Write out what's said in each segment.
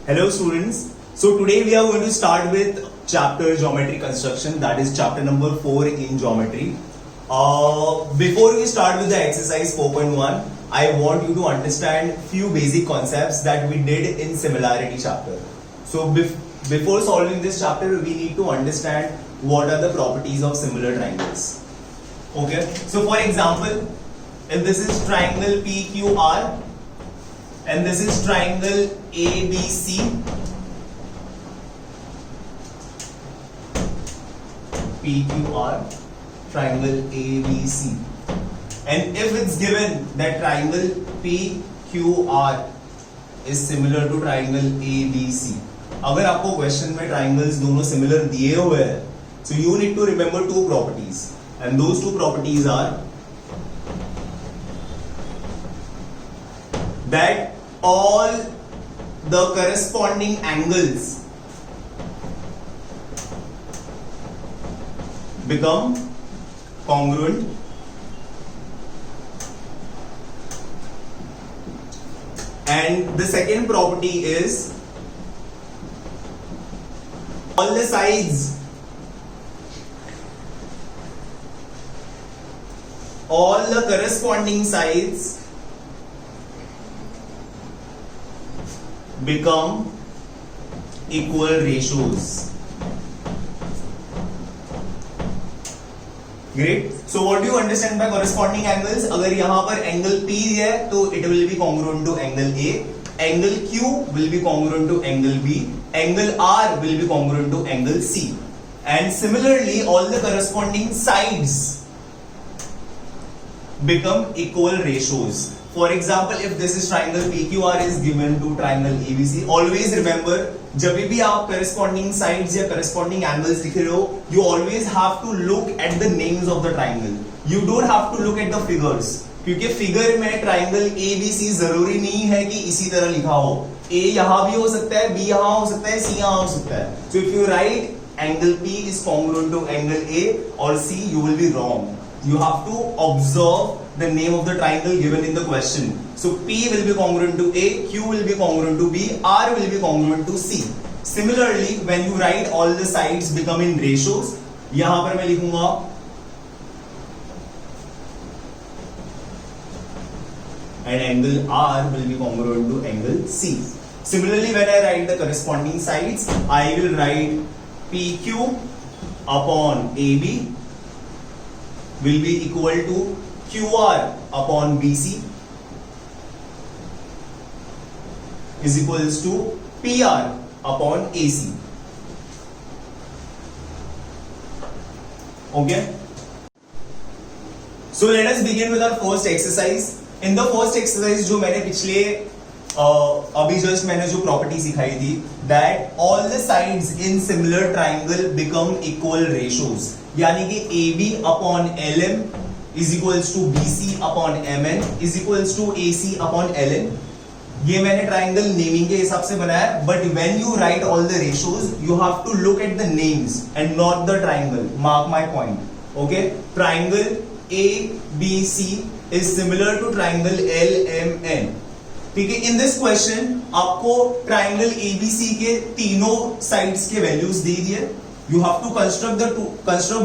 Hello students. So today we are going to start with chapter geometry construction, that is chapter number 4 in geometry. Before we start with the exercise 4.1, I want you to understand few basic concepts that we did in similarity chapter. So before solving this chapter, we need to understand what are the properties of similar triangles. Okay. So for example, if this is triangle PQR and this is triangle ABC, PQR, triangle ABC, and if it's given that triangle PQR is similar to triangle ABC, अगर आपको question में triangles दोनों similar दिए हुए हैं, so you need to remember two properties, and those two properties are that all the corresponding angles become congruent, and the second property is all the sides all the corresponding sides become equal ratios. Great. So what do you understand by corresponding angles? अगर यहाँ पर angle P है तो it will be congruent to angle A, angle Q will be congruent to angle B, angle R will be congruent to angle C, and similarly all the corresponding sides become equal ratios. For example, if this is triangle PQR is given to triangle ABC, always remember जब भी आप corresponding sides या corresponding angles लिख रहे हो, you always have to look at the names of the triangle. You don't have to look at the figures, क्योंकि figure में triangle ABC जरूरी नहीं है कि इसी तरह लिखा हो. A यहाँ भी हो सकता है, B यहाँ हो सकता है, C यहाँ हो सकता है. So if you write angle P is congruent to angle A or C, you will be wrong. You have to observe the name of the triangle given in the question. So P will be congruent to A, Q will be congruent to B, R will be congruent to C. Similarly, when you write all the sides become in ratios, यहाँ पर मैं लिखूंगा and angle R will be congruent to angle C. Similarly, when I write the corresponding sides, I will write PQ upon AB will be equal to QR upon BC is equals to PR upon AC. Okay. So let us begin with our first exercise. In the first exercise जो मैंने पिछले अभी just मैंने जो property सिखाई थी, that all the sides in similar triangle become equal ratios, यानी कि AB upon LM is equals to BC upon MN is equals to AC upon LN. ये मैंने ट्राइंगल नेमिंग के हिसाब से बनाया, but when you write all the ratios you have to look at the names and not the triangle. Mark my point. Okay. Triangle ABC is similar to triangle LMN. ठीक है. In this question आपको triangle ABC के तीनों sides के values दे दिए. You have to construct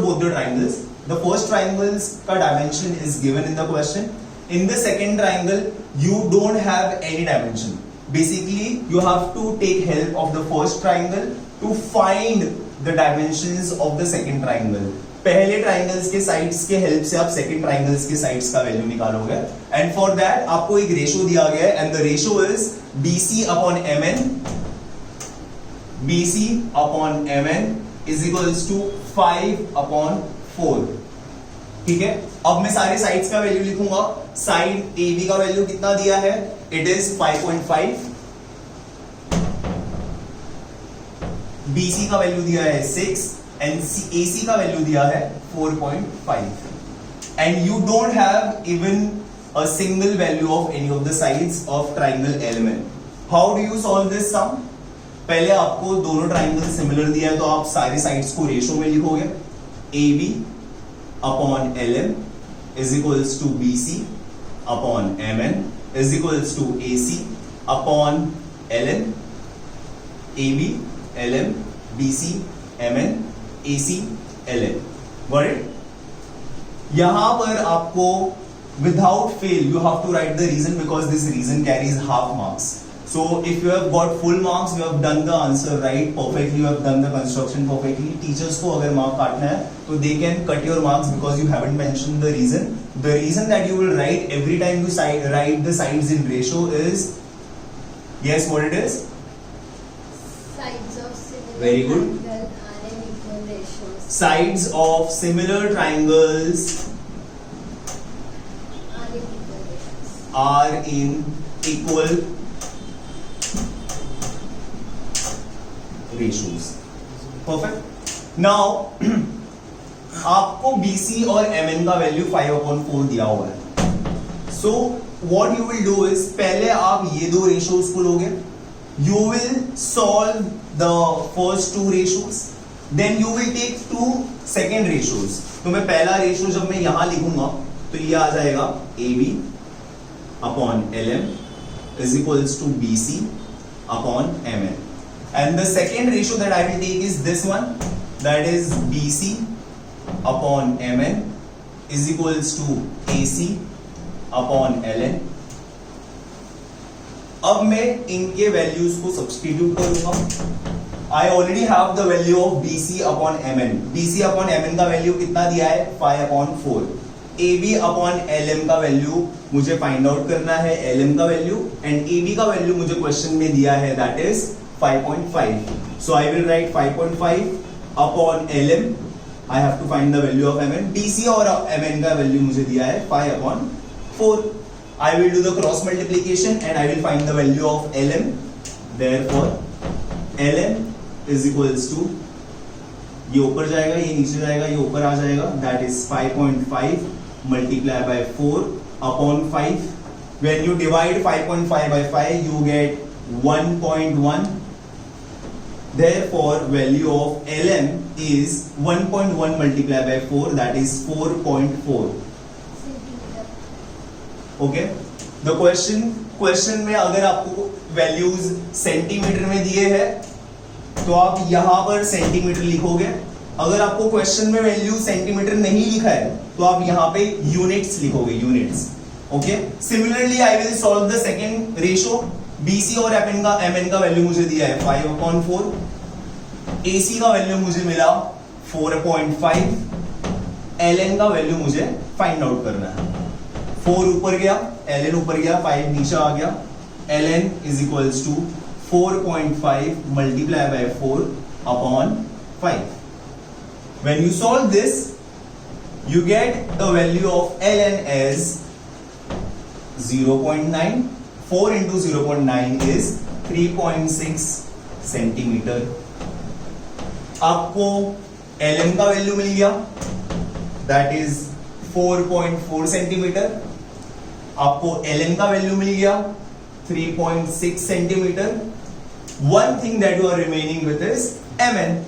both the triangles. The first triangle's का dimension is given in the question. In the second triangle, you don't have any dimension. Basically, you have to take help of the first triangle to find the dimensions of the second triangle. पहले triangles के sides के help से आप second triangles के sides का value निकालोगे. And for that आपको एक ratio दिया गया है, and the ratio is BC upon MN. BC upon MN is equals to 5 upon 4. ठीक है. अब मैं सारे साइड्स का वैल्यू लिखूंगा. साइड AB का वैल्यू कितना दिया है? It is 5.5. BC का वैल्यू दिया है 6 एंड AC का वैल्यू दिया है 4.5. And you don't have even a single value of any of the sides of triangle LMN. How do you solve this sum? पहले आपको दोनों ट्राइंगल सिमिलर दिया है तो आप सारे साइड्स को रेशियो में लिखोगे. AB upon LM is equals to BC upon MN is equals to AC upon LN AB, LM, BC, MN, AC, LN. Got it? यहां पर आपको without fail you have to write the reason because this reason carries half marks. So if you have got full marks, you have done the answer right perfectly, you have done the construction perfectly. Teachers को अगर mark काटना है तो they can cut your marks because you haven't mentioned the reason. The reason that you will write every time you write the sides in ratio is, yes, what it is? Sides of similar Very good. triangle are in equal ratios. Sides of similar triangles Are in equal are ratios. in equal ratios. Perfect. Now आपको BC और MN का value 5/4 दिया हुआ है. So what you will do is पहले आप ये दो रेशियोज को लोगे. You will solve the first two ratios. Then you will take two second ratios. तो मैं पहला रेशियो जब मैं यहां लिखूंगा तो ये आ जाएगा AB upon LM is equals to BC upon MN. And the second ratio that I will take is this one, that is BC upon MN is equals to AC upon LN. अब मैं इनके values को substitute करूंगा. I already have the value of BC upon MN. BC upon MN का value कितना दिया है? 5/4. AB upon LM का वैल्यू मुझे फाइंड आउट करना है, LM का वैल्यू, एंड AB का वैल्यू मुझे क्वेश्चन में दिया है, that is 5.5. So I will write 5.5 upon LM. I have to find the value of MN. BC और MN का वैल्यू मुझे दिया है 5/4. I will do the cross multiplication and I will find the value of LM. Therefore LM is equals to, ये ऊपर जाएगा, ये नीचे जाएगा, ये ऊपर आ जाएगा, that is 5.5 multiplied by 4 upon 5. When you divide 5.5 by 5, you get 1.1. Therefore, value of LM is 1.1 multiplied by 4, that is 4.4. Okay? The question में अगर आपको values सेंटीमीटर में दिए हैं तो आप यहां पर सेंटीमीटर लिखोगे. अगर आपको क्वेश्चन में वैल्यू सेंटीमीटर नहीं लिखा है तो आप यहां पे यूनिट्स लिखोगे, units. Okay. Similarly I will solve the second ratio. BC और MN का वैल्यू मुझे दिया है 5/4. AC का वैल्यू मुझे मिला 4.5. LN का वैल्यू मुझे फाइंड आउट करना है. 4 ऊपर गया, LN ऊपर गया, 5 नीचे आ गया. LN is equals to 4.5 multiplied by 4 upon 5. When you solve this, you get the value of LN as 0.9. 4 into 0.9 is 3.6 centimetre. आपको LM का वैल्यू मिल गया, that is 4.4 सेंटीमीटर. आपको LN का वैल्यू मिल गया 3.6 centimetre. One thing that you are remaining with is MN,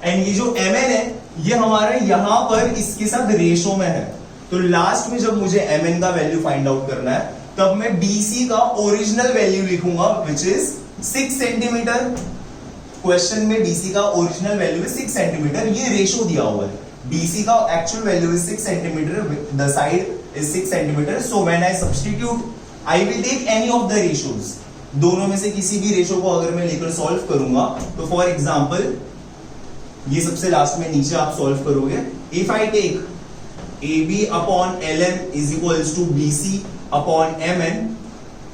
and ये जो MN है ये हमारा यहां पर इसके साथ रेशो में है. तो लास्ट में जब मुझे MN का वैल्यू फाइंड आउट करना है तब मैं BC का ओरिजिनल वैल्यू लिखूंगा which is 6 सेंटीमीटर. क्वेश्चन में BC का ओरिजिनल वैल्यू है 6 सेंटीमीटर. ये रेशो दिया हुआ है. BC का actual value is 6 centimetre, the side is 6 centimetre. So when I substitute, I will take any of the ratios. दोनों में से किसी भी रेशो को अगर मैं लेकर सॉल्व करूंगा तो फॉर एग्जांपल ये सबसे लास्ट में नीचे आप सॉल्व करोगे. If I take AB upon LM is equals to BC upon MN,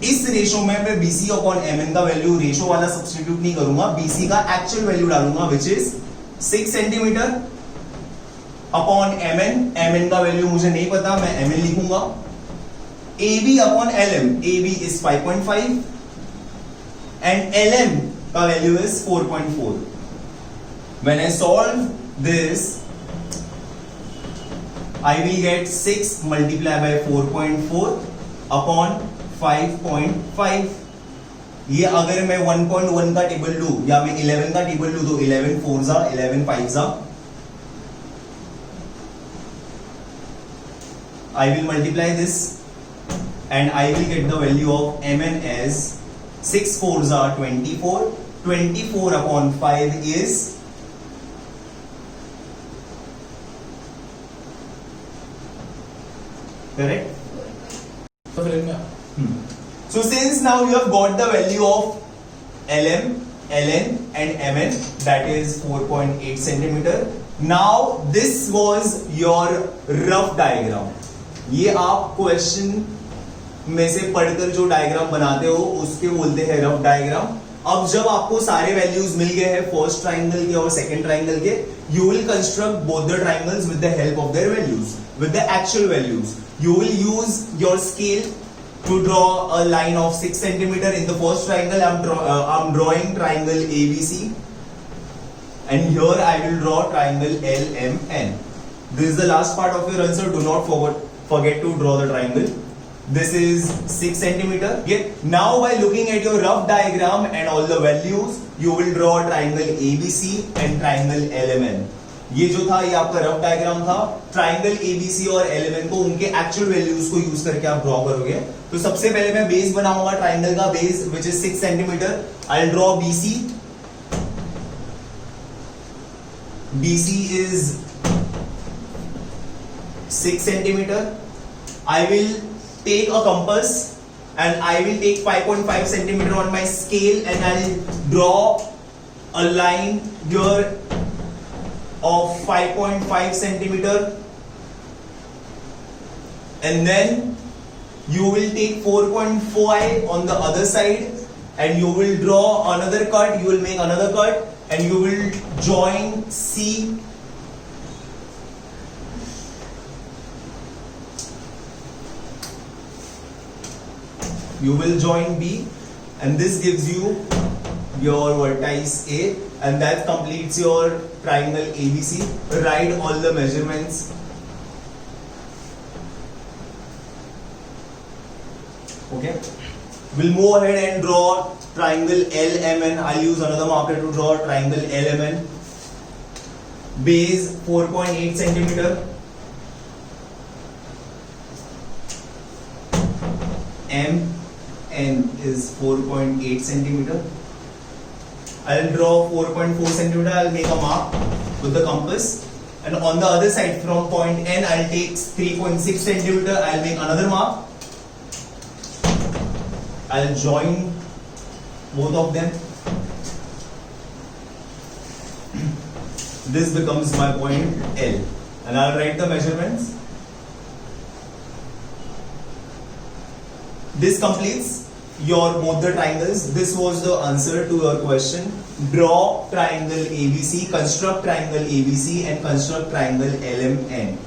इस रेशो में मैं BC अपॉन MN का वैल्यू रेशो वाला सब्स्टिट्यूट नहीं करूंगा, BC का एक्चुअल वैल्यू डालूंगा which is 6 centimetre upon MN का वैल्यू मुझे नहीं पता, मैं MN लिखूंगा. AB upon LM, AB is 5.5 and LM का value is 4.4. When I solve this, I will get 6 multiplied by 4.4 upon 5.5. ये अगर मैं 1.1 का टेबल लूं या मैं 11 का टेबल लूं तो 11 4 जा 11 5 जा. I will multiply this and I will get the value of MN as 6 4s are 24 24/5 is correct. So since now you have got the value of LM, LN and MN, that is 4.8 centimeter. Now this was your rough diagram. ये आप question में से पढ़कर जो diagram बनाते हो उसके बोलते हैं रफ डायग्राम. अब जब आपको सारे वैल्यूज मिल गए हैं फर्स्ट ट्राइंगल के और सेकंड ट्राइंगल के, you will construct both the triangles with the help of their values, with the actual values. You will use your scale to draw a line of 6 centimeter in the first triangle. I'm drawing triangle ABC, and here I will draw triangle LMN. This is the last part of your answer. Do not forget to draw the triangle. This is 6 centimeter. Okay. Now by looking at your rough diagram and all the values, you will draw triangle ABC and triangle LMN. ये जो था ये आपका rough diagram था. Triangle ABC और LMN को उनके actual values को यूज करके आप ड्रॉ करोगे. तो सबसे पहले मैं बेस बनाऊंगा ट्राइंगल का base which is 6 centimetre. I will draw BC. BC is 6 centimeter. I will take a compass and I will take 5.5 centimeter on my scale and I will draw a line here of 5.5 centimeter, and then you will take 4.5 on the other side and you will draw another cut. You will make another cut and you will join C. You will join B, and this gives you your vertex A, and that completes your triangle ABC. Write all the measurements. Okay. We'll move ahead and draw triangle LMN. I'll use another marker to draw triangle LMN. Base 4.8 centimeter. MN is 4.8 centimeter. I'll draw 4.4 centimeter. I'll make a mark with the compass, and on the other side from point N I'll take 3.6 centimeter. I'll make another mark. I'll join both of them. This becomes my point L, and I'll write the measurements. This completes your both the triangles. This was the answer to your question. Draw triangle ABC, construct triangle ABC and construct triangle LMN.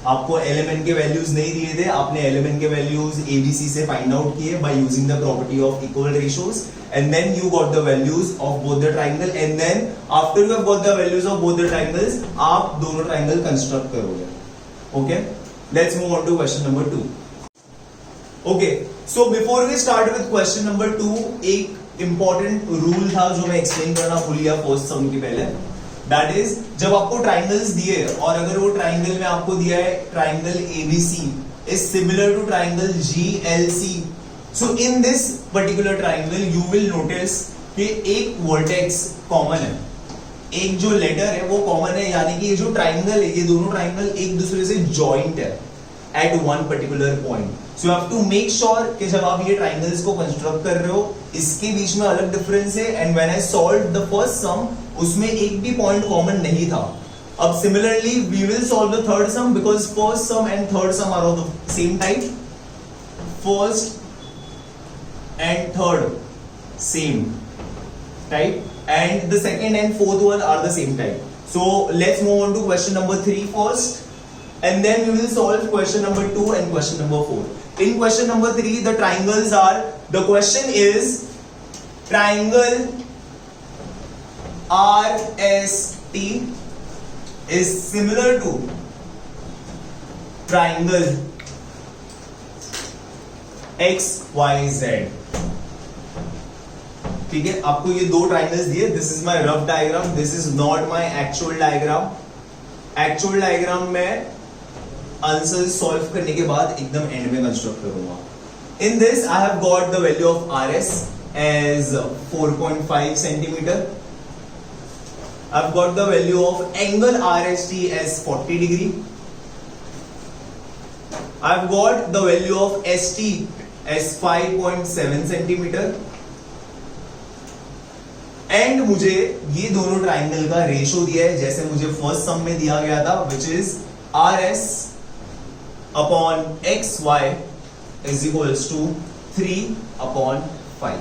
आपको LMN के values नहीं दिए थे, आपने LMN के values ABC से find out किए by using the property of equal ratios, and then you got the values of both the triangle, and then after you have got the values of both the triangles, आप दोनों triangle construct करोगे. Okay, let's move on to question number 2. Okay, so before we start with question number 2, एक important rule था जो मैं explain करना भूल गया फर्स्ट सम के पहले. That is, जब आपको triangles दिए और अगर वो triangle में आपको दिया है triangle ABC is similar to triangle GLC. So in this particular triangle you will notice कि एक vertex common है, एक जो letter है वो common है, यानी कि ये जो triangle है, ये दोनों triangle एक दूसरे से joint है at one particular point. So you have to make sure कि जब आप ये triangles को construct कर रहे हो इसके बीच में अलग difference है, and when I solved the first sum उसमें एक भी point common नहीं था. अब similarly we will solve the third sum because first sum and third sum are of the same type. First and third same type, and the second and fourth one are the same type. So let's move on to question number 3 first, and then we will solve question number 2 and question number 4. In question number 3, the triangles are, the question is triangle RST is similar to triangle XYZ. ठीक है, आपको ये दो triangles दिए. This is my rough diagram, this is not my actual diagram. Actual diagram में answer solve करने के बाद एकदम एंड में कंस्ट्रक्ट करूंगा. In this I have got the value of RS as 4.5 centimeter. I've got the value of angle RST as 40 degree. I've got the value of ST as 5.7 centimeter. And मुझे ये दोनों triangle का ratio दिया है जैसे मुझे first सम में दिया गया था, which is RS upon XY is equals to 3/5.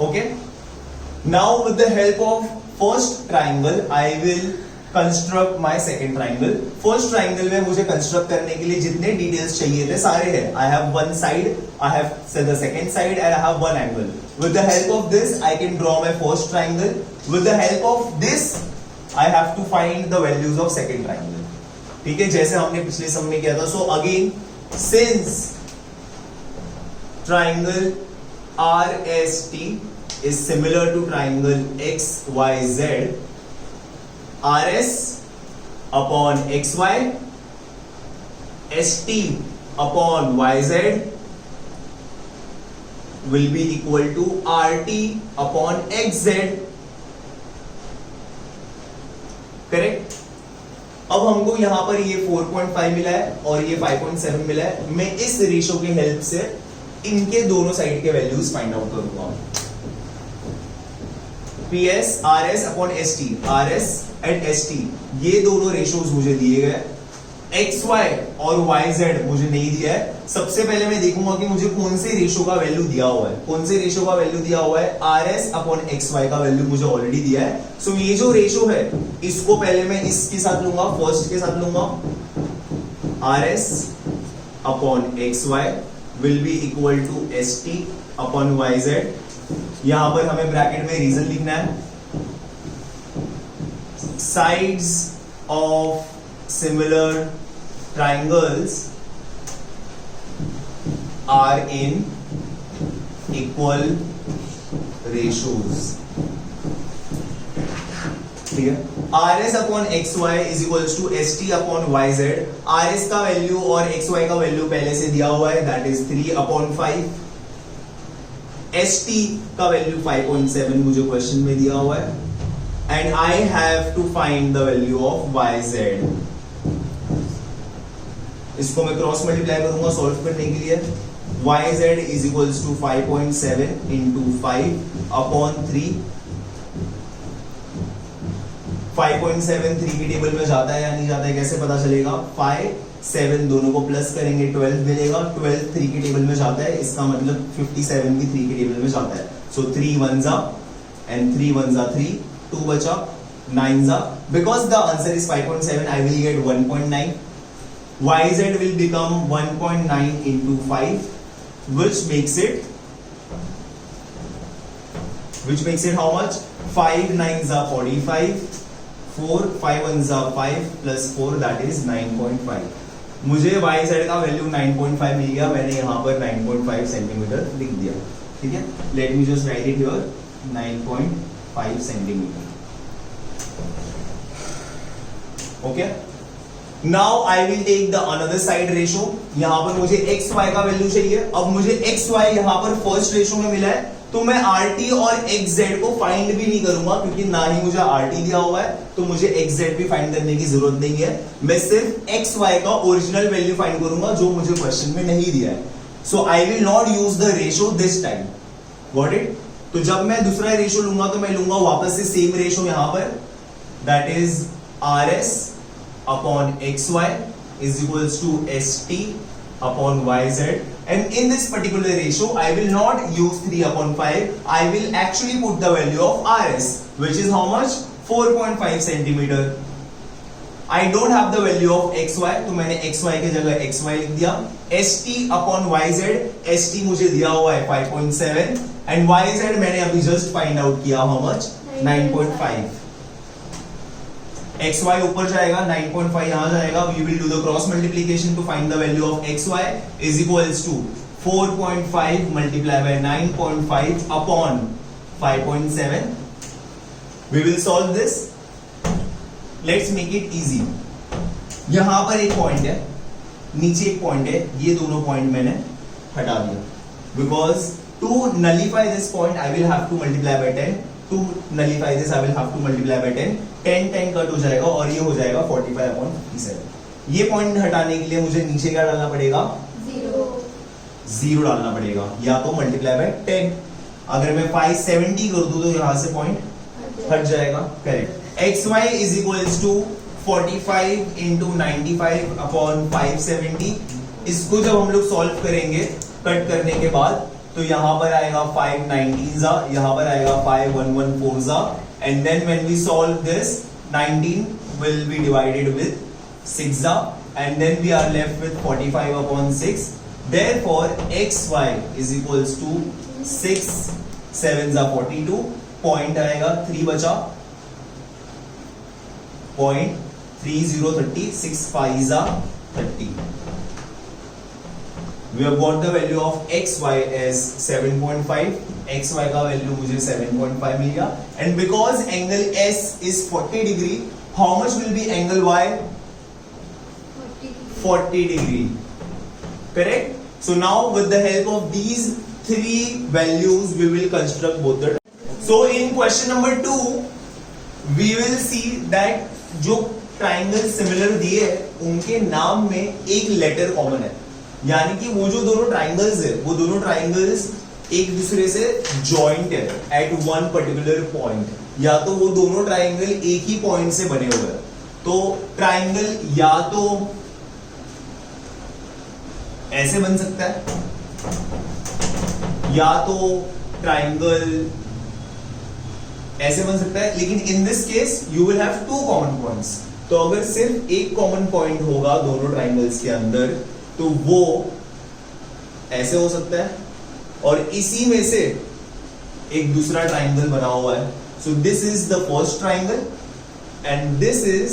Okay, now with the help of first triangle I will construct my second triangle. First triangle में मुझे कंस्ट्रक्ट करने के लिए जितने डिटेल्स चाहिए थे सारे हैं. I have one side, I have the second side and I have one angle. With the help of this, I can draw my first triangle. With the help of this, I have to find the values of second triangle. ठीक है, जैसे हमने पिछले सम में किया था. So again, since triangle RST is similar to triangle XYZ, RS upon XY, ST upon YZ will be equal to RT upon XZ. Correct. अब हमको यहां पर ये 4.5 मिला है और ये 5.7 मिला है. मैं इस रेशो की हेल्प से इनके दोनों साइड के वैल्यूज फाइंड आउट करूंगा. PS RS upon ST, RS and ST ये दोनों रेशोज मुझे दिए गए. XY और YZ मुझे नहीं दिया है. सबसे पहले मैं देखूंगा कि मुझे कौन से रेशो का वैल्यू दिया हुआ है. कौन से रेशो का वैल्यू दिया हुआ है? RS अपॉन XY का वैल्यू मुझे ऑलरेडी दिया है. सो ये जो रेशो है इसको पहले मैं इसके साथ लूंगा, फर्स्ट के साथ लूंगा. RS upon XY will be equal to ST upon YZ. यहां पर हमें ब्रैकेट में रीजन लिखना है. Sides of similar triangles are in equal ratios. ठीक है. RS upon XY is equals to ST upon YZ. RS का वैल्यू और XY का वैल्यू पहले से दिया हुआ है, दैट इज 3/5. ST का वैल्यू 5.7 मुझे क्वेश्चन में दिया हुआ है. And I have to find the value of YZ. इसको मैं क्रॉस मल्टीप्लाई करूंगा सॉल्व करने के लिए. YZ is equals to 5.7 into 5 upon 3. 5.7 3 की टेबल में जाता है या नहीं जाता है कैसे पता चलेगा? 5 7 दोनों को प्लस करेंगे 12 मिलेगा. 12 3 की टेबल में जाता है, इसका मतलब 57 भी 3 की टेबल में जाता है. सो 3 1 एंड 3 1 3, 2 बचा, 9 because the answer is 5.7 I will get 1.9. YZ will become 1.9 into 5 which makes it how much? 5 9s are 45, 4 5 1s are 5 plus 4 that is 9.5. मुझे YZ का वैल्यू 9.5 मिल गया. मैंने यहां पर 9.5 सेंटीमीटर लिख दिया. ठीक है, let me just write it here. 9.5 centimetre. Okay, now I will take the another side ratio. यहां पर मुझे XY का वैल्यू चाहिए. अब मुझे XY यहां पर फर्स्ट रेशो में मिला है, तो मैं RT और XZ को फाइंड भी नहीं करूंगा क्योंकि ना ही मुझे RT दिया हुआ है, तो मुझे XZ भी फाइंड करने की जरूरत नहीं है. मैं सिर्फ XY का ओरिजिनल वैल्यू फाइंड करूंगा जो मुझे क्वेश्चन में नहीं दिया है. So I will not use the ratio this time. Got it? तो जब मैं दूसरा रेशो लूंगा तो मैं लूंगा वापस से सेम रेशो यहां पर, that is RS upon XY is equals to ST upon YZ, and in this particular ratio I will not use 3/5. I will actually put the value of RS which is how much? 4.5 centimeter. I don't have the value of XY, तो मैंने XY की जगह XY लिख दिया. ST upon YZ, ST मुझे दिया हुआ है 5.7 and YZ मैंने अभी जस्ट फाइंड आउट किया how much? 9.5. XY ऊपर जाएगा, 9.5 यहां जाएगा. We will do the cross multiplication to find the value of XY is equals to 4.5 multiplied by 9.5 upon 5.7. We will solve this. Let's make it easy. यहां पर एक point है, नीचे एक पॉइंट है, ये दोनों पॉइंट मैंने हटा दिया because To nullify this point, I will have to multiply by 10. To nullify this, I will have to multiply by 10. 10 cut हो जाएगा और ये हो जाएगा 45/57. ये पॉइंट हटाने के लिए मुझे नीचे क्या डालना पड़ेगा? 0 डालना पड़ेगा, या तो मल्टीप्लाई बाय 10. अगर मैं 570 कर दूं तो यहां से पॉइंट हट जाएगा. Correct. xy is equals to 45 into 95 upon 570. इसको जब हम लोग सॉल्व करेंगे कट करने के बाद, तो यहां पर आएगा 519 जा, यहां पर आएगा 5114 जा, and then when we solve this 19 will be divided with 6 जा, and then we are left with 45/6. Therefore xy is equals to 6 7 42. Point आएगा 3 बचा, point 3030. 6 5 30. We have got the value of xy as 7.5. xy का value मुझे 7.5 मिल गया. And because angle S is 40 degree, how much will be angle Y? 40 degree. Correct? So now with the help of these three values, we will construct both the. So in question number 2, we will see that जो triangle similar दिए उनके नाम में एक letter common है. यानी कि वो जो दोनों ट्राइंगल्स है, वो दोनों ट्राइंगल्स एक दूसरे से जॉइंट है एट वन पर्टिकुलर पॉइंट, या तो वो दोनों ट्राइंगल एक ही पॉइंट से बने हुए हैं. तो ट्राइंगल या तो ऐसे बन सकता है, या तो ट्राइंगल ऐसे बन सकता है, लेकिन in this case you will have to common points. तो अगर सिर्फ एक कॉमन पॉइंट होगा दोनों ट्राइंगल्स के अंदर, तो वो ऐसे हो सकता है, और इसी में से एक दूसरा ट्राइंगल बना हुआ है. So this is the first triangle and this is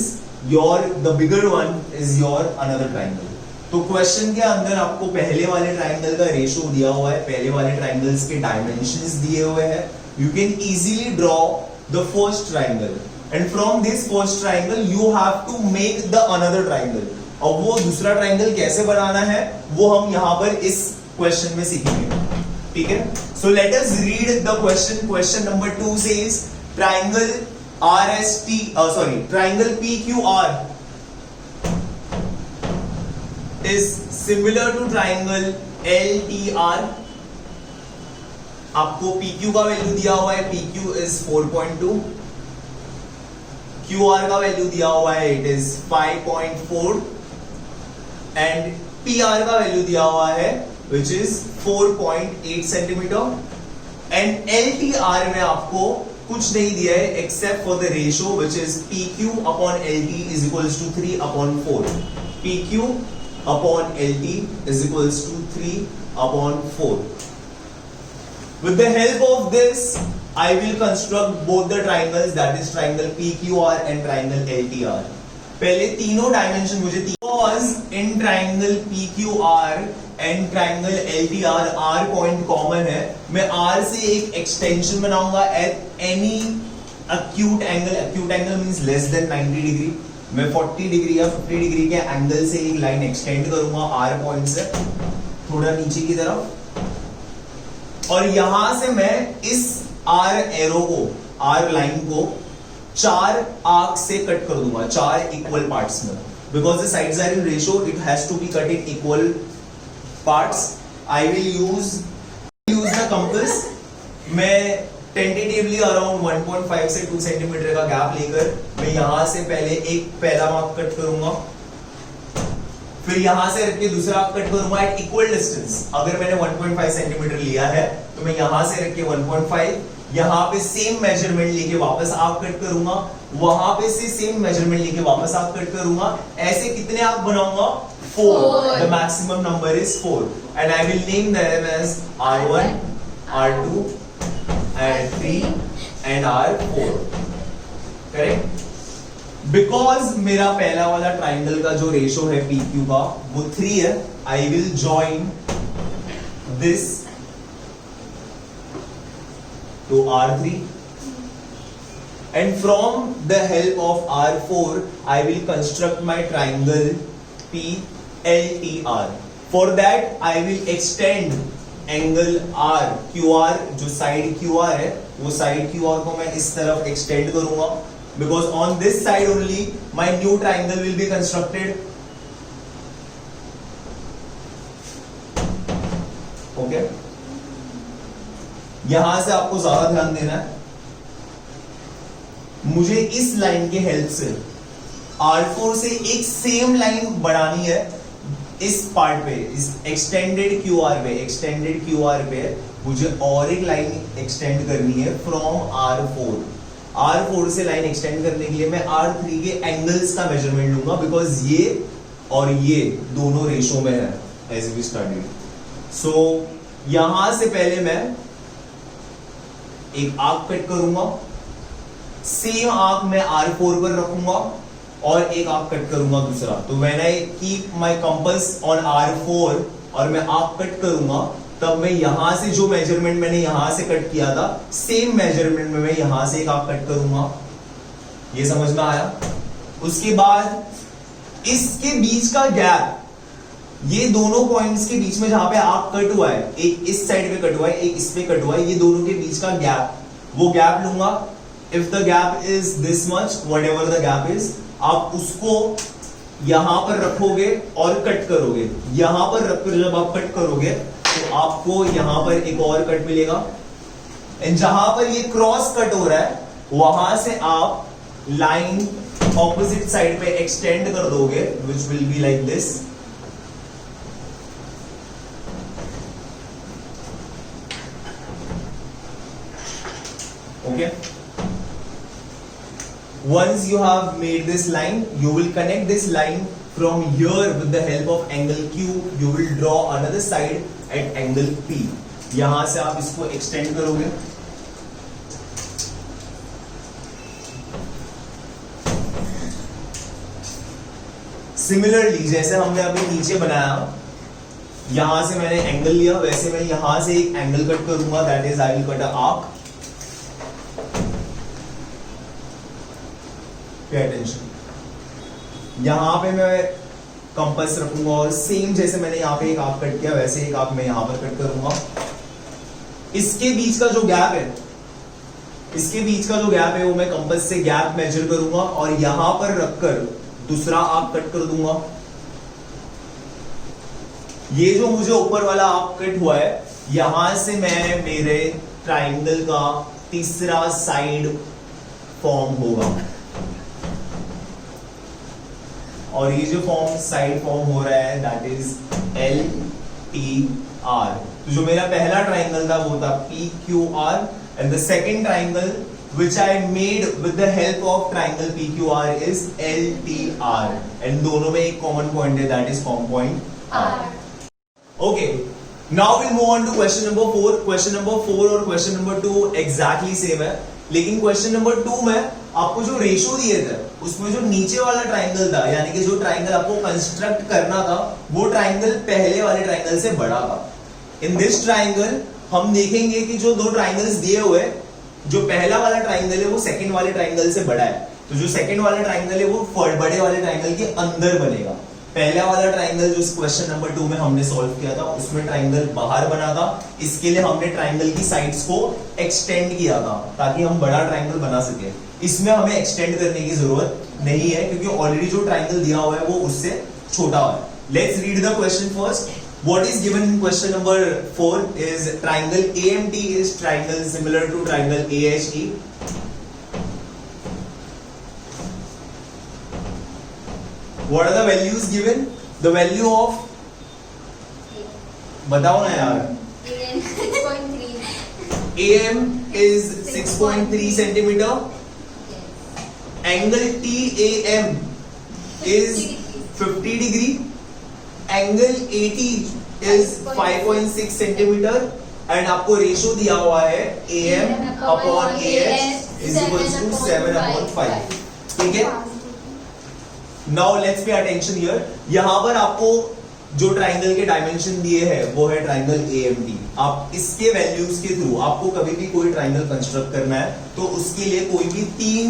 your the bigger one is your another triangle. तो क्वेश्चन के अंदर आपको पहले वाले ट्राइंगल का रेशियो दिया हुआ है, पहले वाले ट्राइंगल्स के डायमेंशंस दिए हुए हैं. You can easily draw the first triangle and from this first triangle you have to make the another triangle. और वो दूसरा ट्राइंगल कैसे बनाना है वो हम यहां पर इस क्वेश्चन में सीखेंगे. ठीक है. So let us read the question. Question number 2 says triangle triangle PQR is similar to triangle LTR. आपको PQ का वैल्यू दिया हुआ है, PQ is 4.2. QR का वैल्यू दिया हुआ है, it is 5.4. एंड PR का वैल्यू दिया हुआ है which is 4.8 centimetre. And LTR में आपको कुछ नहीं दिया है except for the ratio which is PQ upon LT is equals to 3/4. PQ upon LT is equals to 3/4. With the help of this, I will construct both the triangles, that is triangle PQR and triangle LTR. पहले तीनों dimension मुझे because in triangle PQR and triangle LTR R point common है, मैं R से एक extension बनाऊंगा at any acute angle. Acute angle means less than 90 degree. मैं 40 degree या 50 डिग्री के एंगल से एक लाइन एक्सटेंड करूंगा R पॉइंट से थोड़ा नीचे की तरफ, और यहां से मैं इस R एरो को, R लाइन को 4 आर्क से कट कर दूंगा, 4 इक्वल पार्ट्स में. Because the sides are in ratio, it has to be cut in equal parts. I will use the compass. मैं टेंटेटिवली अराउंड 1.5 से 2 सेंटीमीटर का गैप लेकर मैं यहां से पहले एक पहला मार्क कट करूंगा, फिर यहां से रख के दूसरा कट करूंगा एट इक्वल डिस्टेंस. अगर मैंने 1.5 सेंटीमीटर लिया है तो मैं यहां से रख के 1.5, यहां पे सेम मेजरमेंट लेके वापस आर्क कट करूंगा, वहां पे से सेम मेजरमेंट लेके वापस आर्क कट करूंगा. ऐसे कितने आर्क बनाऊंगा? 4. The maximum number is 4 and I will name them as R1, R2 and 3 and R4. Correct. Because मेरा पहला वाला ट्राइंगल का जो रेशियो है PQ का वो 3 है, I will join this to R3 and from the help of R4 I will construct my triangle PLTR. For that I will extend angle R Q R, जो साइड क्यू आर है वो side Q are को मैं इस तरफ extend करूंगा, because on this side only my new triangle will be constructed. Okay, यहां से आपको ज्यादा ध्यान देना है. मुझे इस लाइन के हेल्प से R4 से एक सेम लाइन बढ़ानी है इस पार्ट पे, इस एक्सटेंडेड क्यू आर पे मुझे और एक लाइन एक्सटेंड करनी है फ्रॉम R4 से लाइन एक्सटेंड करने के लिए मैं R3 के एंगल्स का मेजरमेंट लूंगा, बिकॉज ये और ये दोनों रेशो में है एज वी स्टडीड. सो यहां से पहले मैं एक आर्क कट करूंगा, सेम आर्क मैं R4 पर रखूंगा और एक आर्क कट करूंगा दूसरा. तो when I keep my compass on R4 और मैं आर्क कट करूंगा, तब मैं यहां से जो मेजरमेंट मैंने यहां से कट किया था सेम मेजरमेंट में मैं यहां से एक आर्क कट करूंगा. ये समझ में आया? उसके बाद इसके बीच का गैप, ये दोनों पॉइंट्स के बीच में जहां पे आर्क कट हुआ है, एक इस साइड पे कट हुआ है, एक इस पे कट हुआ है, ये दोनों के बीच का गैप, वो गैप लूंगा. If the gap is this much, what ever the gap is, आप उसको यहां पर रखोगे और कट करोगे. यहां पर रखकर जब आप कट करोगे तो आपको यहां पर एक और कट मिलेगा, एंड जहां पर ये क्रॉस कट हो रहा है वहां से आप लाइन ऑपोजिट साइड पे एक्सटेंड कर दोगे, which will be like this. Okay, once you have made this line, you will connect this line from here with the help of angle Q. You will draw another side at angle P. यहां से आप इसको extend करोगे. Similarly जैसे हमने अभी नीचे बनाया, यहां से मैंने एंगल लिया, वैसे मैं यहां से एक एंगल कट करूंगा, that is I will cut a arc. Pay attention, यहां पे मैं कंपास रखूंगा और सेम जैसे मैंने यहां पे एक आर्क कट किया वैसे एक आर्क मैं यहां पर कट करूंगा. इसके बीच का जो गैप है, इसके बीच का जो गैप है वो मैं कंपास से गैप मेजर करूंगा और यहां पर रखकर दूसरा आर्क कट कर दूंगा. ये जो मुझे ऊपर वाला आर्क कट हुआ है, यहां से मैं मेरे ट्राइंगल का तीसरा साइड फॉर्म होगा, और ये जो साइड फॉर्म हो रहा है दैट इज LTR. तो जो मेरा पहला ट्राइंगल था वो था PQR, and the second triangle which I made with the help of triangle PQR is LTR, and दोनों में एक कॉमन पॉइंट है that is common point R. Okay, now we'll move on to question number 4. Question number 4 और question number 2 exactly same है, लेकिन question number 2 में आपको जो रेशो दिए थे उसमें जो नीचे वाला ट्राइंगल था, यानी कि जो ट्राइंगल आपको कंस्ट्रक्ट करना था वो ट्राइंगल पहले वाले ट्राइंगल से बड़ा था. इन दिस ट्राइंगल हम देखेंगे कि जो दो ट्राइंगल्स दिए हुए, जो पहला वाला ट्राइंगल है वो सेकंड वाले ट्राइंगल से बड़ा है, तो जो सेकंड वाला ट्राइंगल है वो बड़े वाले ट्राइंगल के अंदर बनेगा. पहला वाला ट्राइंगल जो क्वेश्चन नंबर 2 में हमने सॉल्व किया था उसमें ट्राइंगल बाहर बना था, इसके लिए हमने ट्राइंगल की साइड्स को एक्सटेंड किया था ताकि हम बड़ा ट्राइंगल बना सके. इसमें हमें एक्सटेंड करने की जरूरत नहीं है क्योंकि ऑलरेडी जो ट्राइंगल दिया हुआ है वो उससे छोटा है. Let's read the question first. What is given in question number 4 is triangle AMT is triangle similar to triangle AHE. What are the values given? The value of, बताओ ना यार. AM 6.3. AM is 6.3 centimeter. Angle TAM is 50 degree. Angle AT is 5.6 centimetre, and आपको ratio दिया हुआ है AM upon AH is equals to 7/5. ठीक है. Now let's pay attention here. यहां पर आपको जो ट्राइंगल के डायमेंशन दिए हैं वो है ट्राइंगल AMT. आप इसके वैल्यूज के थ्रू आपको कभी भी कोई ट्राइंगल कंस्ट्रक्ट करना है तो उसके लिए कोई भी 3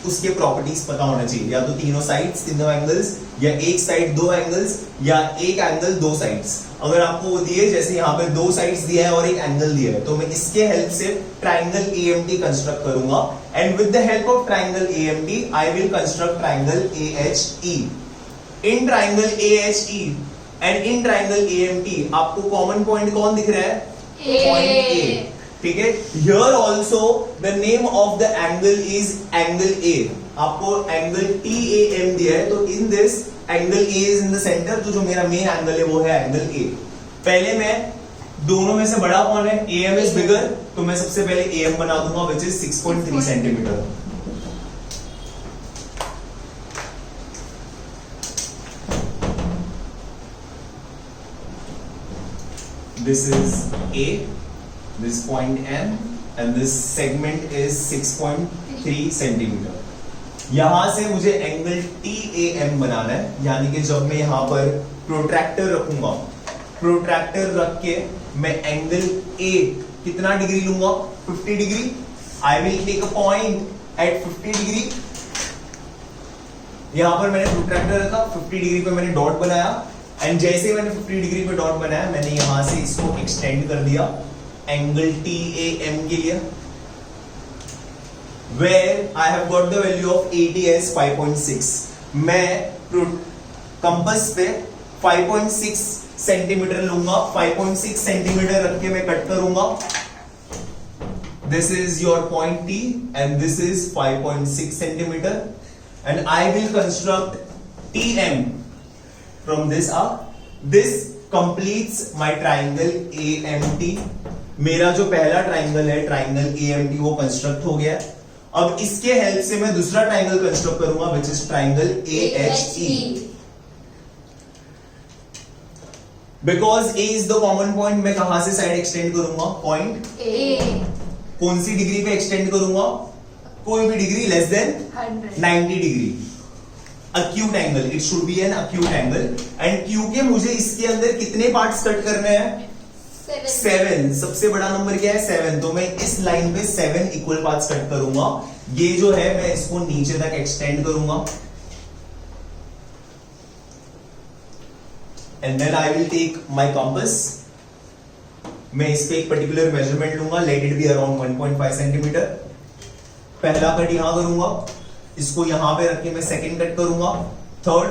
उसके प्रॉपर्टीज पता होना चाहिए, या तो तीनों साइड्स तीनों एंगल्स, या एक साइड दो एंगल्स, या एक एंगल दो साइड्स। अगर आपको वो दिए जैसे यहाँ पे दो साइड्स दिया है और एक एंगल दिया है, तो मैं इसके हेल्प से ट्राइंगल AMT कंस्ट्रक्ट करूंगा, and with the help of triangle AMT I will construct triangle AHE। In triangle AHE and in triangle AMT आपको कॉमन पॉइंट कौन दिख रहा है? पॉइंट A, ठीक है। Here also the name of the angle is angle A। आपको angle TAM दिया है, तो in this angle A is in the centre, तो जो मेरा मेन एंगल है वो है एंगल A। पहले मैं दोनों में से बड़ा कौन है? AM इज बिगर, तो मैं सबसे पहले AM बना दूंगा which is 6.3 centimetre. This is A, this point M, and this segment is 6.3 centimetre. यहां से मुझे एंगल TAM बनाना है, यानी कि जब मैं यहां पर प्रोट्रैक्टर रखूंगा, प्रोट्रैक्टर रख के मैं एंगल A कितना डिग्री लूंगा? 50 degree. I will take a point at 50 degree. यहां पर मैंने प्रोट्रैक्टर रखा, 50 डिग्री पे मैंने डॉट बनाया, एंड जैसे मैंने 50 डिग्री पे डॉट बनाया, मैंने यहां से इसको एक्सटेंड कर दिया एंगल TAM के लिए, where I have got the value of AT as 5.6। मैं कंपास पे 5.6 सेंटीमीटर लूंगा, 5.6 सेंटीमीटर रख के मैं कट करूंगा। This is your point T and this is 5.6 centimetre, and I will construct TM from this arc। This completes my triangle AMT। मेरा जो पहला ट्राइंगल है ट्राइंगल AMT वो कंस्ट्रक्ट हो गया। अब इसके हेल्प से मैं दूसरा ट्राइंगल कंस्ट्रक्ट करूंगा which is triangle AHE। Because A is the common point, मैं कहां से साइड एक्सटेंड करूंगा? Point A। कौन सी डिग्री पे एक्सटेंड करूंगा? कोई भी degree less than 90 degree. Acute angle, it should be an acute angle. And क्योंकि मुझे इसके अंदर कितने पार्ट्स कट करने हैं? 7। सबसे बड़ा नंबर क्या है? 7। तो मैं इस लाइन पे 7 इक्वल पार्ट्स कट करूंगा। ये जो है मैं इसको नीचे तक एक्सटेंड करूंगा, and then I will take my compass. मैं इसके एक पर्टिकुलर मेजरमेंट लूंगा, let it be around 1.5 centimetre. पहला कट यहां करूंगा, इसको यहां पे रख के मैं सेकंड कट करूंगा, third,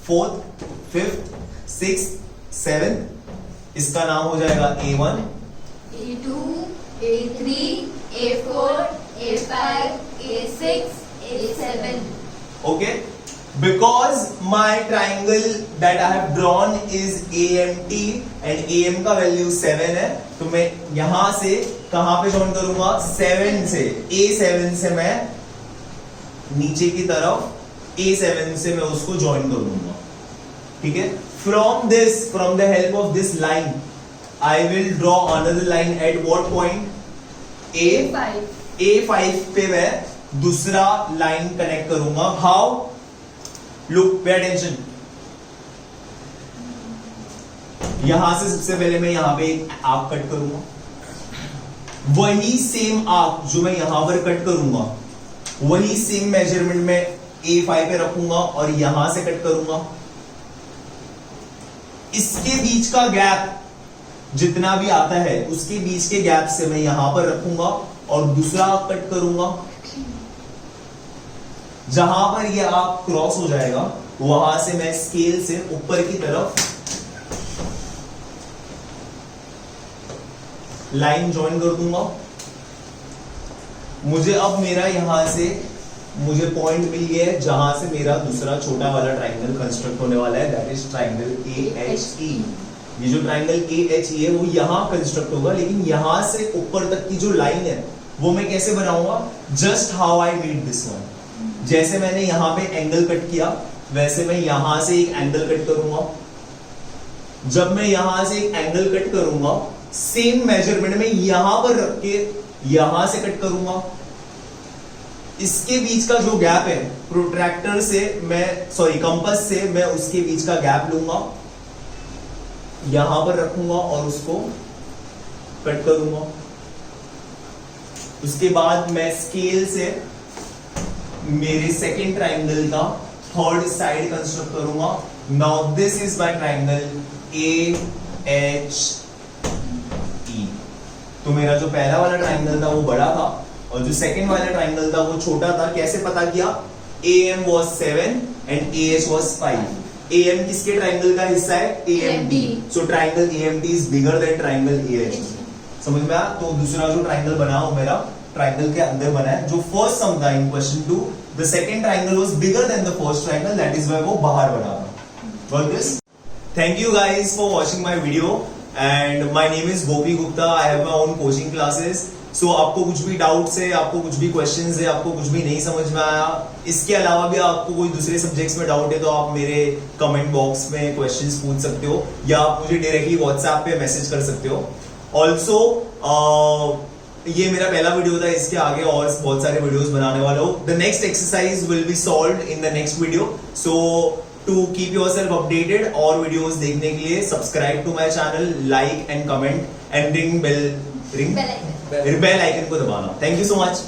fourth, fifth, sixth, seventh. इसका नाम हो जाएगा A1, A2, A3, A4, A5, A6, A7। okay? Because my triangle that I have drawn is AMT and AM का वैल्यू 7 है, तो मैं यहां से कहां पे ज्वाइन करूंगा? 7 से, A7 से मैं नीचे की तरफ A7 से मैं उसको ज्वाइन कर दूंगा, ठीक है। From the help of this line, I will draw another line at what point? A5 पे मैं दूसरा लाइन कनेक्ट करूंगा। How? Look, pay attention। यहां से सबसे पहले मैं यहां पे एक आर्क कट करूंगा, वही सेम आर्क जो मैं यहां पर कट करूंगा, वही सेम मेजरमेंट में A5 पे रखूंगा और यहां से कट करूंगा। इसके बीच का गैप जितना भी आता है उसके बीच के गैप से मैं यहां पर रखूंगा और दूसरा कट करूंगा। जहां पर यह आर्क क्रॉस हो जाएगा वहां से मैं स्केल से ऊपर की तरफ लाइन ज्वाइन कर दूंगा। मुझे अब मेरा यहां से मुझे पॉइंट मिल गया है जहां से मेरा दूसरा छोटा वाला ट्राइंगल कंस्ट्रक्ट होने वाला है, दैट इज ट्राइंगल AHE। ये जो ट्राइंगल AHE है वो यहां कंस्ट्रक्ट होगा, लेकिन यहां से ऊपर तक की जो लाइन है वो मैं कैसे बनाऊंगा? Just how I made this one. जैसे मैंने यहां पे एंगल कट किया वैसे मैं यहां से एक एंगल कट करूंगा। जब मैं यहां से एक एंगल कट करूंगा सेम मेजरमेंट में यहां पर रख के यहां से कट करूंगा। इसके बीच का जो गैप है प्रोट्रैक्टर से मैं कंपास से मैं उसके बीच का गैप लूंगा, यहां पर रखूंगा और उसको कट करूंगा। उसके बाद मैं स्केल से मेरे सेकेंड ट्राइंगल का थर्ड साइड कंस्ट्रक्ट करूंगा. Now this is my triangle AHE. तो मेरा जो पहला वाला ट्राइंगल था वो बड़ा था और जो सेकंड वाला ट्राइंगल था वो छोटा था. कैसे पता किया? AM was 7 and AH was 5. AM किसके ट्राइंगल का हिस्सा है? AMD. So triangle AMD is bigger than triangle AH. समझ में आया? तो दूसरा जो ट्राइंगल बना वो मेरा ट्राइंगल के अंदर बना है. जो फर्स्ट सम था इन question 2, the second triangle was bigger than the first triangle, that is why वो बाहर बना था. Got this? Thank you guys for watching my video and my name is Gopi Gupta. I have my own coaching classes. So आपको कुछ भी doubts है, आपको कुछ भी क्वेश्चंस है, आपको कुछ भी नहीं समझ में आया, इसके अलावा भी आपको कोई दूसरे सब्जेक्ट्स में डाउट है तो आप मेरे कमेंट बॉक्स में क्वेश्चंस पूछ सकते हो या आप मुझे डायरेक्टली व्हाट्सएप पे मैसेज कर सकते हो. ऑल्सो ये मेरा पहला वीडियो था, इसके आगे और बहुत सारे वीडियोस बनाने वाला हूँ. The next exercise will be solved in the next video. So to keep yourself updated और वीडियोस देखने के लिए subscribe to my channel, like and comment and ring bell icon को दबाना. Thank you so much.